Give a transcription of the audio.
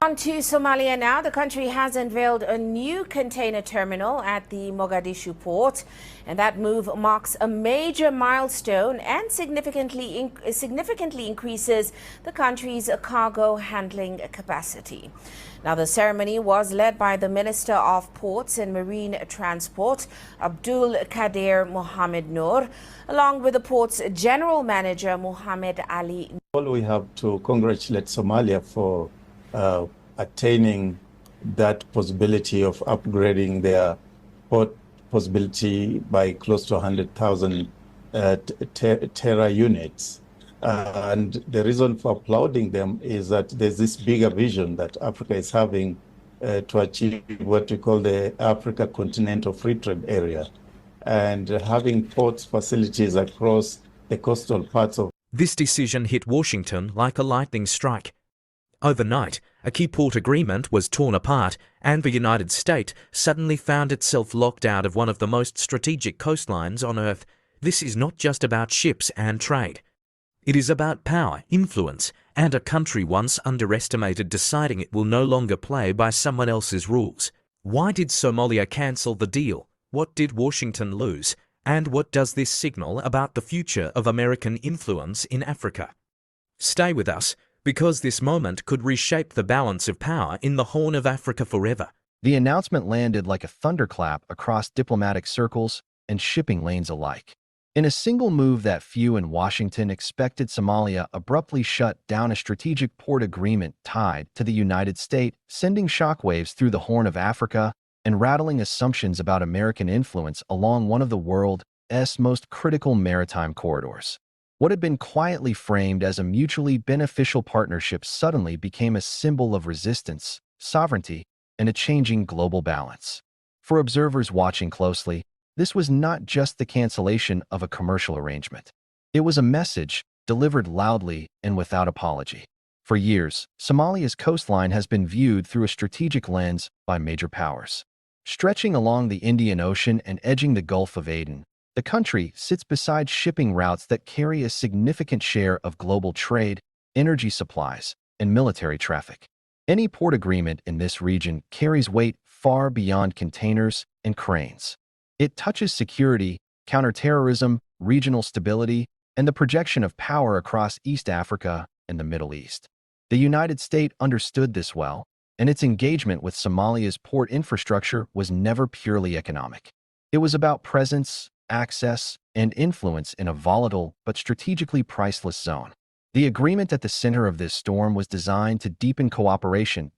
On to Somalia now. The country has unveiled a new container terminal at the Mogadishu port, and that move marks a major milestone and significantly increases the country's cargo handling capacity. Now, the ceremony was led by the Minister of Ports and Marine Transport, Abdul Kader Mohamed Noor, along with the port's General Manager, Mohamed Ali. We have to congratulate Somalia for attaining that possibility of upgrading their port possibility by close to 100,000 Tera units. And the reason for applauding them is that there's this bigger vision that Africa is having to achieve what we call the Africa Continental Free Trade Area. And having ports facilities across the coastal parts of This decision hit Washington like a lightning strike. Overnight, a key port agreement was torn apart, and the United States suddenly found itself locked out of one of the most strategic coastlines on Earth. This is not just about ships and trade. It is about power, influence, and a country once underestimated deciding it will no longer play by someone else's rules. Why did Somalia cancel the deal? What did Washington lose? And what does this signal about the future of American influence in Africa? Stay with us, because this moment could reshape the balance of power in the Horn of Africa forever. The announcement landed like a thunderclap across diplomatic circles and shipping lanes alike. In a single move that few in Washington expected, Somalia abruptly shut down a strategic port agreement tied to the United States, sending shockwaves through the Horn of Africa and rattling assumptions about American influence along one of the world's most critical maritime corridors. What had been quietly framed as a mutually beneficial partnership suddenly became a symbol of resistance, sovereignty, and a changing global balance. For observers watching closely, this was not just the cancellation of a commercial arrangement. It was a message delivered loudly and without apology. For years, Somalia's coastline has been viewed through a strategic lens by major powers. Stretching along the Indian Ocean and edging the Gulf of Aden, the country sits beside shipping routes that carry a significant share of global trade, energy supplies, and military traffic. Any port agreement in this region carries weight far beyond containers and cranes. It touches security, counterterrorism, regional stability, and the projection of power across East Africa and the Middle East. The United States understood this well, and its engagement with Somalia's port infrastructure was never purely economic. It was about presence, access, and influence in a volatile but strategically priceless zone. The agreement at the center of this storm was designed to deepen cooperation,